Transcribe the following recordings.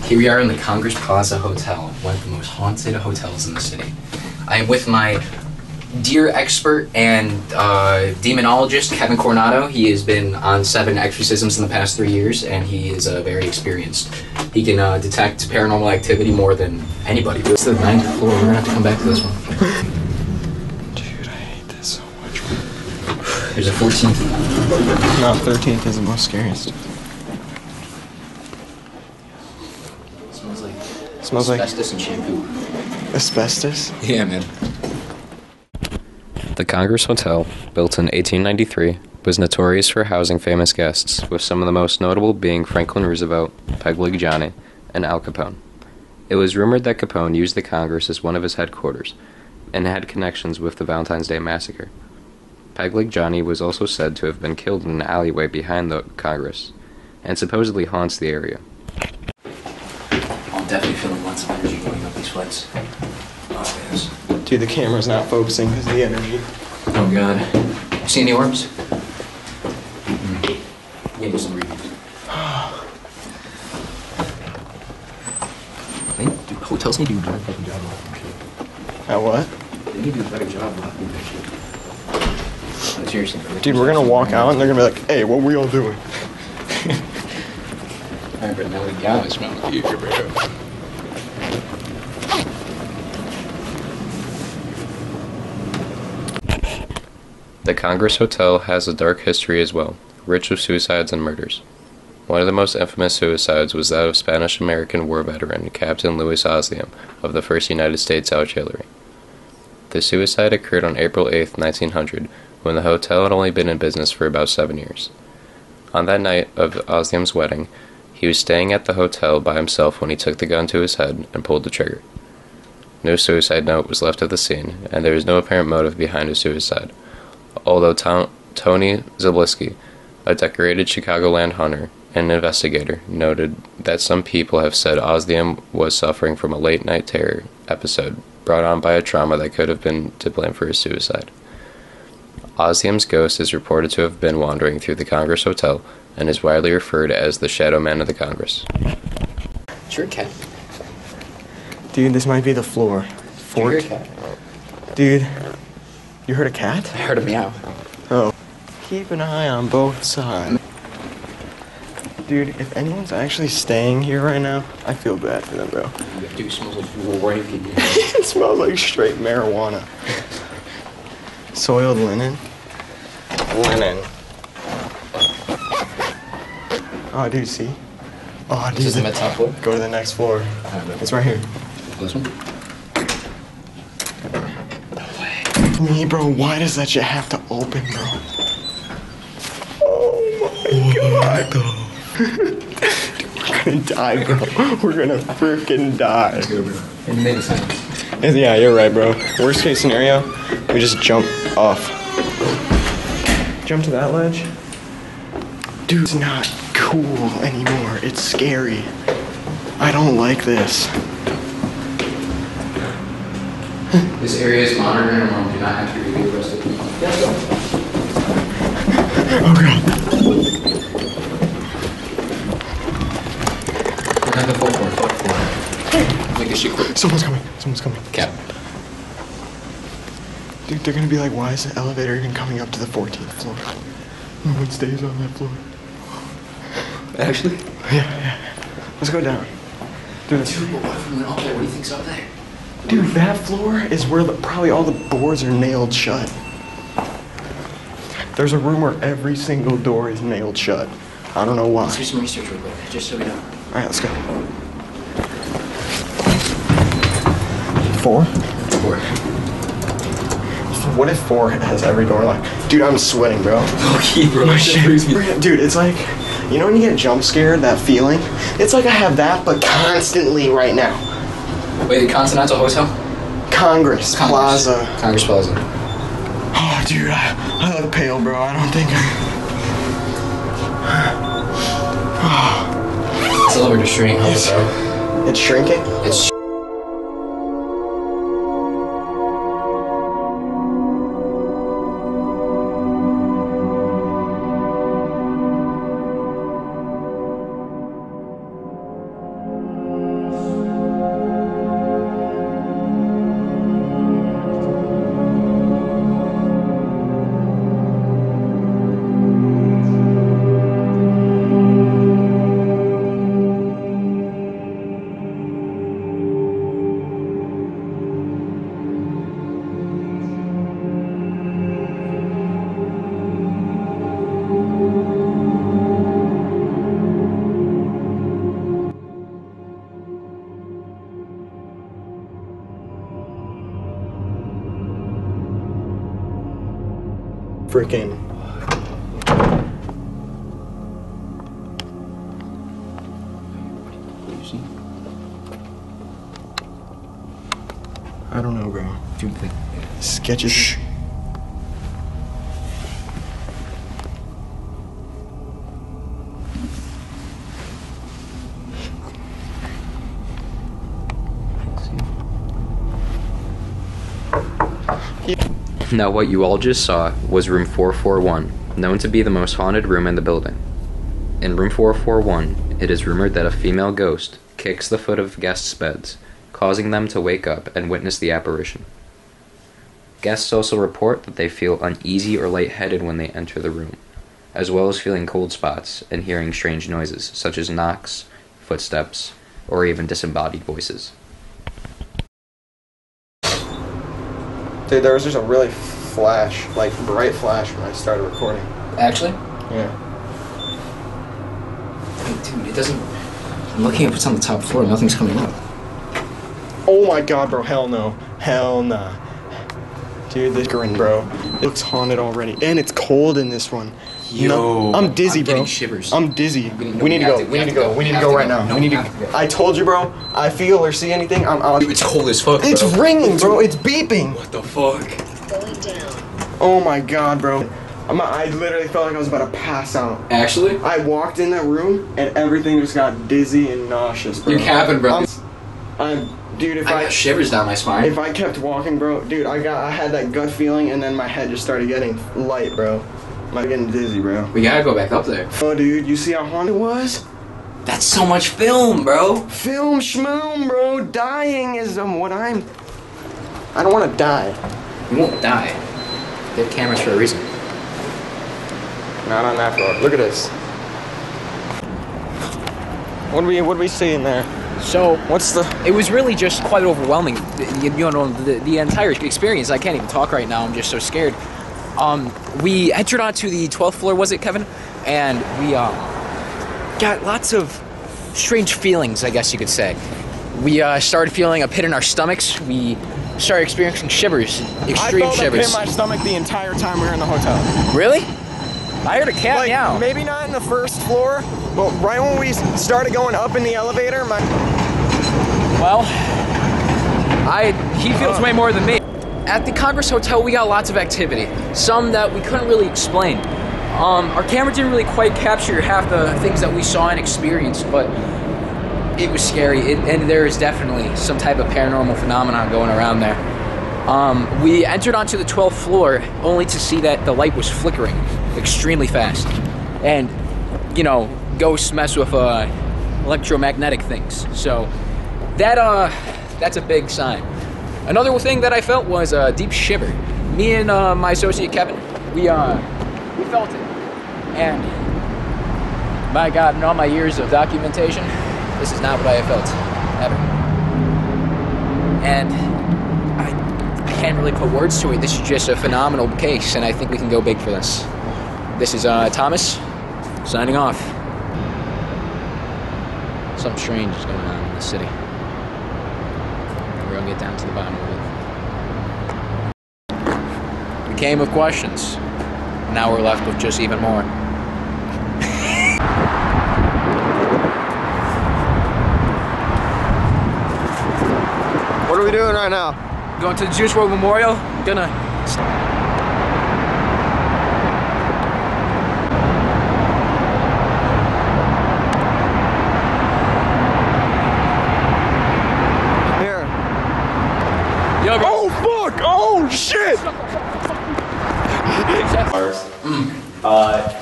Here we are in the Congress Plaza Hotel, one of the most haunted hotels in the city. I am with my dear expert and demonologist, Kevin Coronado. He has been on 7 exorcisms in the past 3 years, and he is very experienced. He can detect paranormal activity more than anybody. It's the 9th floor. We're going to have to come back to this one. Dude, I hate this so much. There's a 14th. No, 13th is the most scariest. Smells like asbestos and shampoo. Asbestos? Yeah, man. The Congress Hotel, built in 1893, was notorious for housing famous guests, with some of the most notable being Franklin Roosevelt, Peg Leg Johnny, and Al Capone. It was rumored that Capone used the Congress as one of his headquarters, and had connections with the Valentine's Day Massacre. Peg Leg Johnny was also said to have been killed in an alleyway behind the Congress, and supposedly haunts the area. I'm definitely feeling lots of energy going up these flights. Oh, yes. Dude, the camera's not focusing because of the energy. Oh, God. You see any orbs? Yeah, do some readings. Hotels need to do a better fucking job locking shit. At what? They need to do a better job locking that shit. No, seriously, bro. Dude, we're gonna walk out and they're gonna be like, hey, what were y'all doing? Alright, but now we got it, smell like you, bro. The Congress Hotel has a dark history as well, rich with suicides and murders. One of the most infamous suicides was that of Spanish-American war veteran Captain Louis Oslium of the 1st United States Artillery. The suicide occurred on April 8, 1900, when the hotel had only been in business for about 7 years. On that night of Oslium's wedding, he was staying at the hotel by himself when he took the gun to his head and pulled the trigger. No suicide note was left at the scene, and there is no apparent motive behind his suicide, although Tony Zabliski, a decorated Chicagoland hunter and investigator, noted that some people have said Oslium was suffering from a late-night terror episode brought on by a trauma that could have been to blame for his suicide. Oslium's ghost is reported to have been wandering through the Congress Hotel and is widely referred as the Shadow Man of the Congress. Sure, cat. Dude, this might be the floor. Fort. Dude, you heard a cat? I heard a meow. Oh. Keep an eye on both sides. Dude, if anyone's actually staying here right now, I feel bad for them, bro. Dude, it smells like rank. It smells like straight marijuana. Soiled linen. Linen. Oh, dude, see? Oh, dude. This is the top floor? Go to the next floor. It's right here. This one? Me, bro, why does that shit have to open, bro? Oh my god. Dude, we're gonna die, bro. We're gonna freaking die. Let's go, bro. And made sense. Yeah, you're right, bro. Worst case scenario, we just jump off. Jump to that ledge? Dude, it's not cool anymore. It's scary. I don't like this. This area is monitored and do not have to be arrested. Let's go. Oh god. We're at the 4th floor. Make this shit quick. Someone's coming. Someone's coming. Cap. Dude, they're gonna be like, why is the elevator even coming up to the 14th floor? No one stays on that floor. Actually? Yeah. Let's go down. Dude, Dude, what if we went up there? What do you think's up there? dude, that floor is where probably all the doors are nailed shut. There's a room where every single door is nailed shut. I don't know why. Let's do some research real quick, just so we know. Alright, let's go. 4? 4. What if 4 has every door locked? Dude, I'm sweating, bro. Okay, bro. My shit. Dude, it's like, you know when you get jump scared, that feeling? It's like I have that, but constantly right now. Wait, the Continental Hotel? Congress Plaza. Congress Plaza. Oh, dude, I look pale, bro. I don't think It's elevator shrinking, bro. It's shrinking? It's freaking. I don't know, bro. Do you think? Sketches. Shh. Now what you all just saw was room 441, known to be the most haunted room in the building. In room 441, it is rumored that a female ghost kicks the foot of guests' beds, causing them to wake up and witness the apparition. Guests also report that they feel uneasy or lightheaded when they enter the room, as well as feeling cold spots and hearing strange noises such as knocks, footsteps, or even disembodied voices. Dude, there was just a really bright flash when I started recording. Actually? Yeah. Wait, dude, it doesn't. I'm looking at what's on the top floor. Nothing's coming up. Oh my god, bro. Hell no. Hell nah. Dude, this grin, bro. It looks haunted already. And it's cold in this one. Yo, no, I'm dizzy, bro. getting shivers. I'm dizzy. No, we need to go. We need to go. We need to go right now. No, We need we to. have to go. I told you, bro. I feel or see anything, I'm out. Dude, it's cold as fuck, bro. It's ringing, bro. It's beeping. What the fuck? Going down. Oh my god, bro. I literally felt like I was about to pass out. Actually? I walked in that room and everything just got dizzy and nauseous, bro. You're capping, bro. Dude, I got shivers down my spine. If I kept walking, bro, dude, I had that gut feeling, and then my head just started getting light, bro. I'm getting dizzy, bro. We gotta go back up there. Oh, dude, you see how haunted it was? That's so much film, bro. Film schmoom, bro. Dying is what I'm. I don't want to die. You won't die. They have cameras for a reason. Not on that floor. Look at this. What do we see in there? So What's the? it was really just quite overwhelming. You know, the entire experience. I can't even talk right now. I'm just so scared. We entered onto the 12th floor, was it, Kevin? And we got lots of strange feelings, I guess you could say. We started feeling a pit in our stomachs. We started experiencing shivers, extreme I felt a pit shivers. in my stomach the entire time we were in the hotel. Really? I heard a cat Like, meow. maybe not in the first floor, but right when we started going up in the elevator, my. Well, he feels way more than me. At the Congress Hotel, we got lots of activity. Some that we couldn't really explain. Our camera didn't really quite capture half the things that we saw and experienced, but it was scary. And there is definitely some type of paranormal phenomenon going around there. We entered onto the 12th floor only to see that the light was flickering extremely fast. And, you know, ghosts mess with electromagnetic things. So that's a big sign. Another thing that I felt was a deep shiver. Me and my associate Kevin, we felt it. And my God, in all my years of documentation, this is not what I have felt, ever. And I can't really put words to it. This is just a phenomenal case, and I think we can go big for this. This is Thomas, signing off. Something strange is going on in the city. We're gonna get down to the bottom of it. We came with questions. Now we're left with just even more. What are we doing right now? Going to the Juice WRLD Memorial. Gonna. Here. Yo, bro. Oh fuck! Oh shit!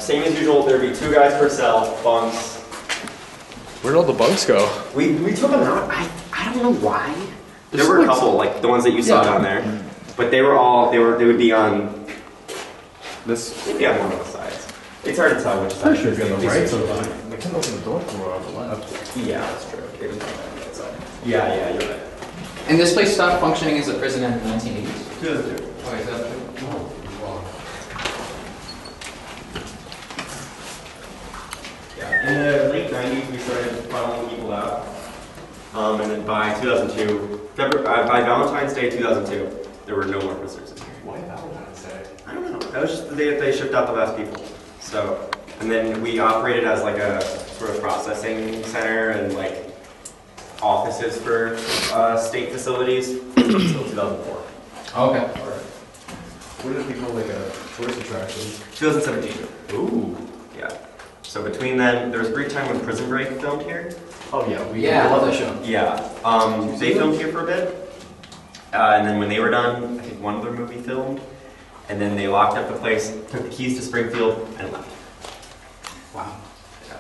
Same as usual, there'd be 2 guys per cell, bunks. Where'd all the bugs go? We took them out. I don't know why. There were a couple, like the ones that you saw down there, but they would be on This. they'd be on one of the sides. It's hard to tell which side. Should be on the right, so they can open the door for on the left. Yeah, that's true. They didn't come on that side. Yeah, you're right. And this place stopped functioning as a prison in the 1980s. 2002. Oh, is that true? Yeah, in the late 90s we started funneling people out, and then by 2002, by Valentine's Day 2002, there were no more prisoners in here. Why Valentine's Day? I don't know. That was just the day that they shipped out the last people. So, and then we operated as like a sort of processing center and like offices for state facilities until 2004. Okay. Alright. What did it become like a tourist attraction? 2017. Ooh. Yeah. So between then, there was a brief time when Prison Break filmed here. Oh yeah, Yeah, I love that show. Yeah. They filmed here for a bit. And then when they were done, I think one other movie filmed. And then they locked up the place, took the keys to Springfield, and left. Wow. Yeah.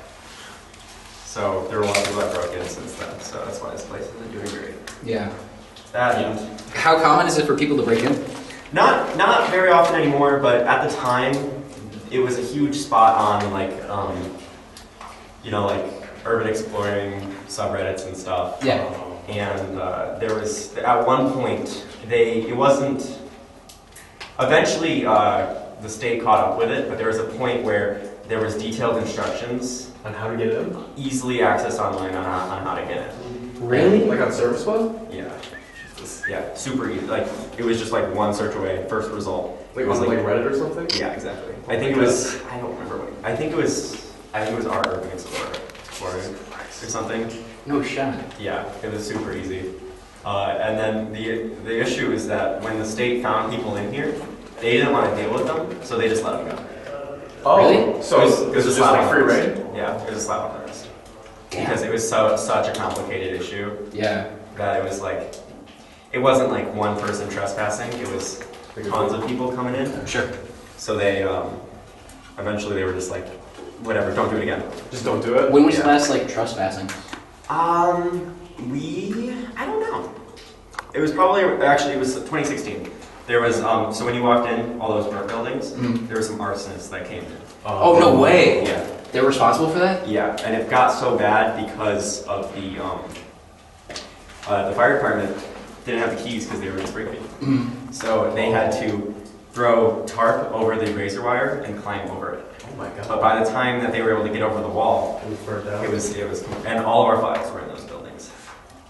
So there were a lot of people that broke in since then. So that's why this place isn't doing great. Yeah. That and How common is it for people to break in? not very often anymore, but at the time, it was a huge spot on like like urban exploring subreddits and stuff. Yeah. And there was at one point eventually the state caught up with it, but there was a point where there was detailed instructions On how to get in? easily accessed online on how to get in. Really? Like on Service Web? Yeah. Yeah, super easy. Like it was just like one search away, first result. Like It was on like Reddit or something? yeah, exactly. I think it was. I don't remember what. I think it was our Urban Explorer or something. No shot. Yeah, it was super easy. And then the issue is that when the state found people in here, they didn't want to deal with them, so they just let them go. Oh, Really? so It was is it a just slap like on free the wrist. reign? Yeah, it was a slap on the wrist. Damn. Because it was such a complicated issue Yeah. that it was like, it wasn't like one person trespassing, it was tons of people coming in. Sure. So they, eventually they were just like, whatever, don't do it again. Just don't do it? When was the Yeah. last like trespassing? I don't know. It was probably, actually it was 2016. There was, so when you walked in, all those burnt buildings, Mhm. there were some arsonists that came in. Oh, no way. Yeah, They're responsible for that? yeah, and it got so bad because of the fire department didn't have the keys because they were in Springfield. So they had to throw tarp over the razor wire and climb over it. Oh my god. But by the time that they were able to get over the wall, It was burnt down? it was, and all of our files were in those buildings.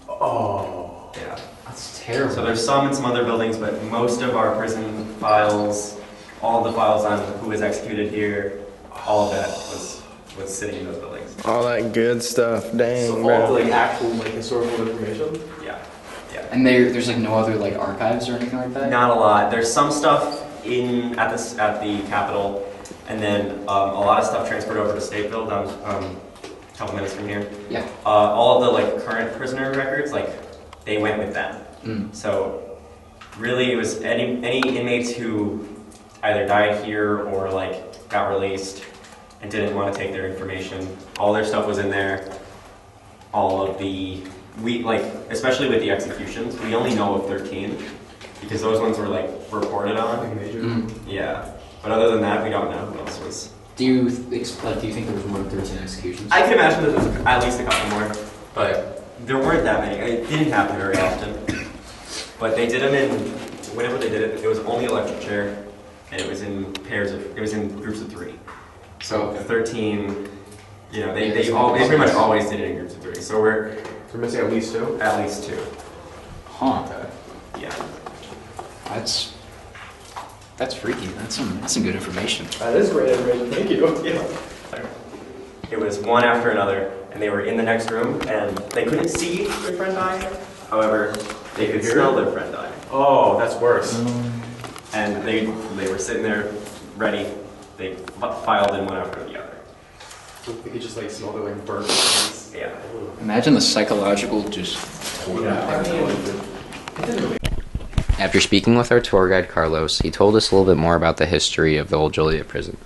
Oh. Yeah. That's terrible. So there's some in some other buildings, but most of our prison files, all the files on who was executed here, all of that was sitting in those buildings. All that good stuff. Dang, So all bro. the like actual like historical information? Yeah, yeah. And there's like no other like archives or anything like that? Not a lot. There's some stuff at the Capitol, and then a lot of stuff transferred over to Stateville, down a couple minutes from here. Yeah. All of the like current prisoner records, like they went with them. So really, it was any inmates who either died here or like got released and didn't want to take their information. All their stuff was in there. All of especially with the executions, we only know of 13 because those ones were like reported on. Like major? Yeah, but other than that, we don't know who else was. Do you think there was more than 13 executions? I can imagine that there's at least a couple more, but there weren't that many. It didn't happen very often. But they did them whenever they did it, it was only electric chair, and it was in groups of 3. So 13, they pretty much always did it in groups of 3. So we're missing at least 2? at least 2. Huh. Okay. Yeah. That's freaky. That's some good information. That is great information, thank you. Yeah. It was one after another, and they were in the next room, and they couldn't see their friend die. However, they could smell their friend die. Oh, that's worse. And they were sitting there, ready. They filed in one after the other. So they could just like smell their like burnt. Yeah. Imagine the psychological just. After speaking with our tour guide Carlos, he told us a little bit more about the history of the old Joliet prison.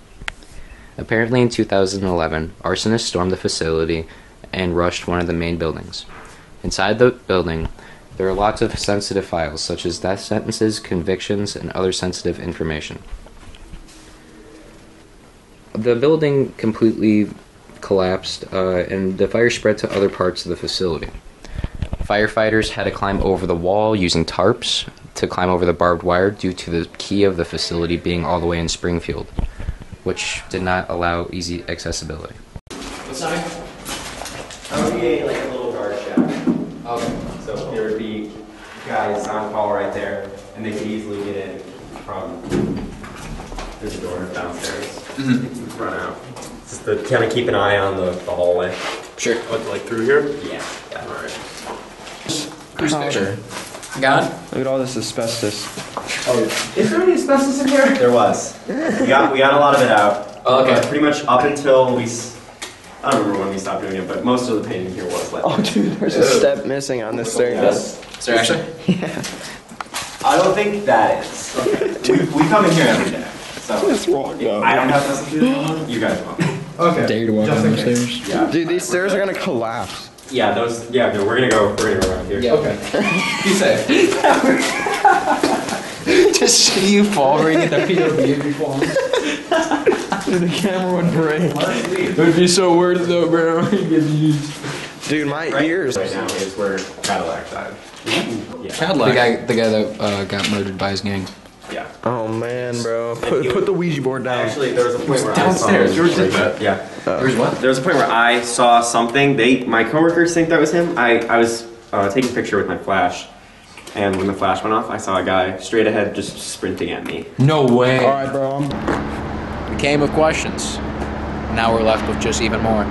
Apparently in 2011, arsonists stormed the facility and rushed one of the main buildings. Inside the building, there are lots of sensitive files, such as death sentences, convictions, and other sensitive information. The building completely collapsed, and the fire spread to other parts of the facility. Firefighters had to climb over the wall using tarps to climb over the barbed wire due to the key of the facility being all the way in Springfield, which did not allow easy accessibility. What's that? That would be like a little guard shack. Okay. So there would be guys on call right there, and they could easily get in. from. There's a door downstairs. Mm-hmm. Run out. Just to kind of keep an eye on the hallway. Sure. What, like through here? Yeah. All right. Who's picture? God? Look at all this asbestos. Oh, is there any asbestos in here? There was. We got a lot of it out. Oh, okay. Pretty much up until I don't remember when we stopped doing it, but most of the painting here was left. Oh, dude, there's a step missing on this staircase. Is there actually? Yeah. I don't think that is. We come in here every day. So Let's walk up. I don't have to do this. You guys will. Okay. Dare you to walk Just down in the case. stairs? Yeah. Dude, these stairs are gonna collapse. Yeah, those. Yeah, no, we're gonna go around here. Yeah. Okay. Be safe. Just see you fall right at the POV if you fall. Dude, the camera would break. It would be so worth it though, bro. Dude, my ears. Right now is where Cadillac died. Yeah. Cadillac. The guy that got murdered by his gang. Yeah. Oh man, bro. Put the Ouija board down. Actually, there was a point where downstairs. I saw Yours did that. Yeah. There's what? There was a point where I saw something. My coworkers think that was him. I was taking a picture with my flash, and when the flash went off, I saw a guy straight ahead just sprinting at me. No way. Alright, bro. We came with questions. Now we're left with just even more.